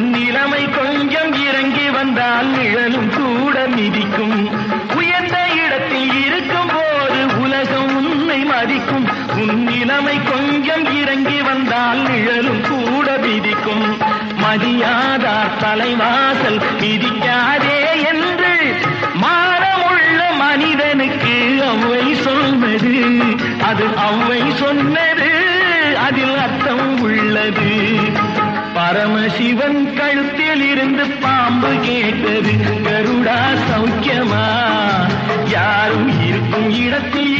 நிலைமை கொஞ்சம் இறங்கி வந்தால் நிழலும் கூட மிதிக்கும். உயர்ந்த இடத்தில் இருக்கும் போது உலகம் உன்னை மதிக்கும். உன் நிலைமை கொஞ்சம் இறங்கி வந்தால் நிழலும் கூட மிதிக்கும். மதியாதார் தலைவாசல் மிதிக்காதே என்று மானமுள்ள மனிதனுக்கு அவ்வை சொன்னது. அது அவ்வை சொன்னது, அதில் அர்த்தம் உள்ளது. பரமசிவன் கழுத்தில் இருந்து பாம்பு கேட்டது, கருடா சௌக்கியமா? யாரும் இருக்கும் இடத்தில்